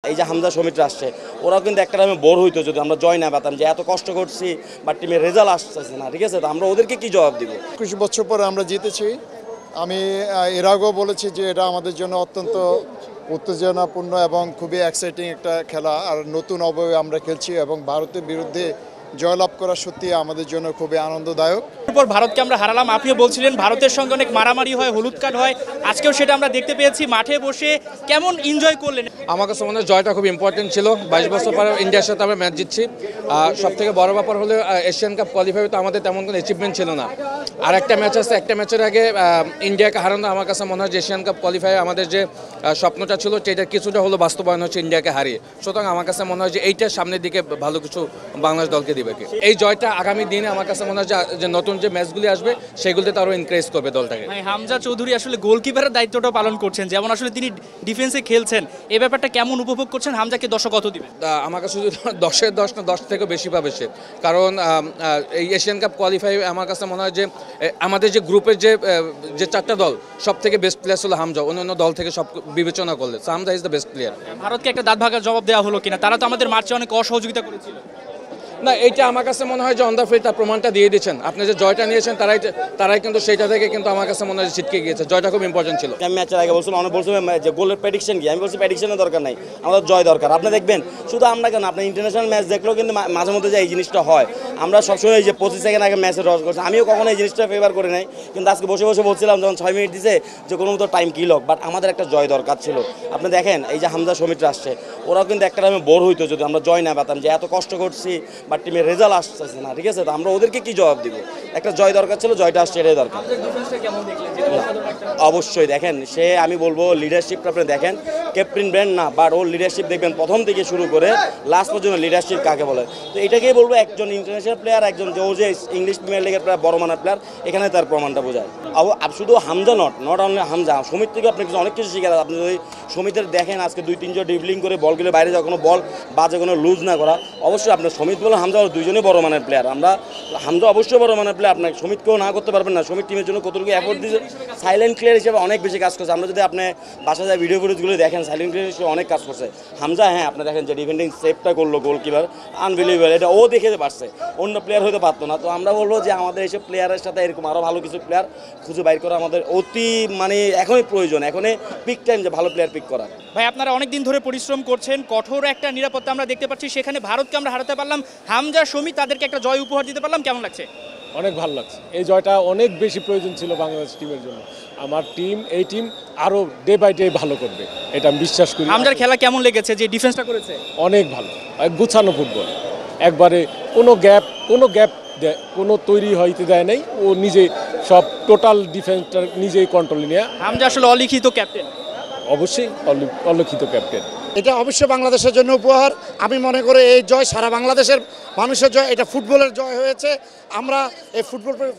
এই যে হামজা সমিতিরা আসছে, ওরাও কিন্তু একটা টাইমে বোর হইতো যদি আমরা জয় না পেতাম, যে এত কষ্ট করছি বাট টিমের রেজাল্ট আসতেছে না। ঠিক আছে, তো আমরা ওদেরকে কি জবাব দিব? 21 বছর পরে আমরা জিতেছি। আমি এর আগেও বলেছি যে এটা আমাদের জন্য অত্যন্ত উত্তেজনাপূর্ণ এবং খুবই এক্সাইটিং একটা খেলা। আর নতুন অবয়বে আমরা খেলছি এবং ভারতের বিরুদ্ধে জয়লাভ করা সত্যি আমাদের জন্য খুবই আনন্দদায়ক। এরপর ভারতকে আমরা হারালাম, আপনিও বলছিলেন ভারতের সঙ্গে অনেক মারামারি হয়, হলুদ কার্ড হয়, আজকেও সেটা আমরা দেখতে পেয়েছি। মাঠে বসে কেমন এনজয় করলেন? আমার কাছে মনে হয় জয়টা খুব ইম্পর্টেন্ট ছিল। 22 বছর পরে ইন্ডিয়ার সাথে আমরা ম্যাচ জিতছি। সব থেকে বড় ব্যাপার হলো এশিয়ান কাপ কোয়ালিফাই তো আমাদের তেমন কোনো অ্যাচিভমেন্ট ছিল না। আর একটা ম্যাচ আছে, একটা ম্যাচের আগে ইন্ডিয়াকে হারানো আমার কাছে মনে হয় যে এশিয়ান কাপ কোয়ালিফাই আমাদের যে স্বপ্নটা ছিল সেটা কিছুটা হলো বাস্তবায়ন হচ্ছে ইন্ডিয়াকে হারিয়ে। সুতরাং আমার কাছে মনে হয় যে এইটা সামনের দিকে ভালো কিছু বাংলাদেশ দলকে দিবে। এই জয়টা আগামী দিনে আমার কাছে মনে হয় যে নতুন যে ম্যাচগুলি আসবে সেগুলিতে আরও এনকারেজ করবে দলটাকে। হামজা চৌধুরী আসলে গোলকিপারের দায়িত্বটা পালন করছেন, যেমন আসলে তিনি ডিফেন্সে খেলছেন, এই ব্যাপারটা কেমন উপভোগ করছেন? হামজাকে 10 কত দিবেন? আমার কাছে শুধু 10-এর 10 না 10 থেকেও বেশি পাবে সে, কারণ এই এশিয়ান কাপ কোয়ালিফাই আমার কাছে মনে হয় যে আমাদের যে গ্রুপের যে 4টা দল সব থেকে বেস্ট প্লেয়ার হলো হামজা, অন্য দল থেকে সব বিবেচনা করলে Hamza is the best player. ভারতকে একটা দাঁত ভাগার জবাব দেওয়া হলো কিনা? তারা তো আমাদের মার্চে অনেক অসহযোগিতা করেছিল। না, এইটা আমার কাছে মনে হয় যে অন দ্য ফিল্ড তার প্রমাণটা দিয়ে দিচ্ছেন। আপনি যে জয়টা নিয়েছেন তারাই কিন্তু সেইটা থেকে কিন্তু আমার কাছে মনে হয় ছিটকে গিয়েছে। জয়টা খুব ইম্পর্টেন্ট ছিল। আমি ম্যাচের আগে বলছিলাম, অনেক বলছিলাম যে গোলের প্রেডিকশন কি, আমি বলছি প্রেডিকশনের দরকার নাই, আমাদের জয় দরকার। আপনি দেখবেন শুধু আমরা কেন, আপনার ইন্টারন্যাশনাল ম্যাচ দেখলেও কিন্তু মাঝে মধ্যে যে এই জিনিসটা হয়, আমরা সবসময় এই যে 25 সেকেন্ড আগে ম্যাচের রস করছি, আমিও কখনো এই জিনিসটা ফেভার করে নাই, কিন্তু আজকে বসে বসে বলছিলাম যখন 6 মিনিট দিছে যে কোনো মতো টাইম কিল হোক, বাট আমাদের একটা জয় দরকার ছিল। আপনি দেখেন এই যে হামজা সমিতিরা আসছে, ওরাও কিন্তু একটা টাইমে বোর হইতো যদি আমরা জয় না পেতাম, যে এত কষ্ট করছি বাট টিমের রেজাল্ট আসতেছে না। ঠিক আছে, তো আমরা ওদেরকে কি জবাব দিব? একটা জয় দরকার ছিল, জয়টা আসছে, এটাই দরকার। অবশ্যই দেখেন, সে আমি বলবো লিডারশিপটা আপনি দেখেন, ক্যাপ্টেন ব্র্যান্ড না, বাট ওর লিডারশিপ দেখবেন প্রথম থেকে শুরু করে লাস্ট পর্যন্ত লিডারশিপ কাকে বলে। তো এটাকেই বলবো একজন ইন্টারন্যাশনাল প্লেয়ার, একজন যে ইংলিশ প্রিমিয়ার লিগের প্লেয়ার, বড় মানের প্লেয়ার, এখানে তার প্রমাণটা বোঝায়। শুধু হামজা নট অনলি হামজা, সমিত থেকে আপনি অনেক কিছু শিখে। আপনি যদি সমিতের দেখেন আজকে 2-3 জন ড্রিবলিং করে বলগুলো বাইরে যাওয়া, কোনো বল বাজে কোনো লুজ না করা, অবশ্যই আপনার সমিত বলে হামজা দুইজনই বড় মানের প্লেয়ার। আমরা হামজা অবশ্যই বড় মানের প্লেয়ার, আপনার সমিতকেও না করতে পারবেন না। সমিত টিমের জন্য কতটুকু এফোর্ট দিয়েছে, সাইলেন্ট ক্লিয়ার হিসেবে অনেক বেশি কাজ করছে। আমরা যদি আপনি বাসা যায় ভিডিও ফুটেজগুলো দেখেন, সাইলেন্ট ক্লিয়ার হিসেবে অনেক কাজ করছে হামজা। হ্যাঁ, আপনি দেখেন যে ডিফেন্ডিং সেভটা করলো গোলকিপার, আনবিলিভেবল, এটা ও দেখে পারছে, অন্য প্লেয়ার হতে পারতো না। তো আমরা বলবো যে আমাদের এইসব প্লেয়ারের সাথে এরকম আরও ভালো কিছু প্লেয়ার খুঁজে বাইর করা আমাদের অতি এখনই প্রয়োজন, এখনই পিক টাইম যে ভালো প্লেয়ার পিক করা। ভাই, আপনারা অনেক দিন ধরে পরিশ্রম করছেন, কঠোর একটা নিরাপত্তা আমরা দেখতে পাচ্ছি, সেখানে ভারতকে আমরা হারাতে পারলাম, হামজা সমিত তাদেরকে একটা জয় উপহার দিতে পারলাম, কেমন লাগছে? অনেক ভালো লাগছে। এই জয়টা অনেক বেশি প্রয়োজন ছিল বাংলাদেশ টিমের জন্য। আমার এই টিম আরও ডে বাই ডে ভালো করবে, এটা আমি বিশ্বাস করি। হামজার খেলা কেমন লেগেছে, যে ডিফেন্সটা করেছে? অনেক ভালো, গুছানো ফুটবল, একবারে কোনো তৈরি হইতে দেয় নাই। ও নিজে সব টোটাল ডিফেন্সটা নিজেই কন্ট্রোলে নিয়ে। হামজা আসলে অলিখিত ক্যাপ্টেন। অবশ্যই অলিখিত ক্যাপ্টেন। এটা অবশ্যই বাংলাদেশের জন্য উপহার। আমি মনে করি এই জয় সারা বাংলাদেশের মানুষের জয়, এটা ফুটবলের জয় হয়েছে। আমরা এই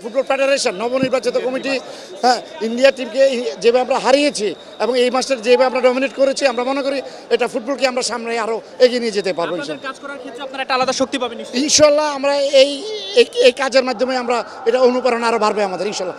ফুটবল ফেডারেশন, নবনির্বাচিত কমিটি, হ্যাঁ, ইন্ডিয়া টিমকে যেভাবে আমরা হারিয়েছি এবং এই মাসের যেভাবে আমরা ডমিনেট করেছি, আমরা মনে করি এটা ফুটবলকে আমরা সামনে আরও এগিয়ে নিয়ে যেতে পারবো। কাজ করার ক্ষেত্রে আপনারা একটা আলাদা শক্তি পাবেন ইনশাল্লাহ। আমরা এই কাজের মাধ্যমে আমরা এটা অনুপ্রেরণা আরও বাড়বে আমাদের, ইনশাল্লাহ।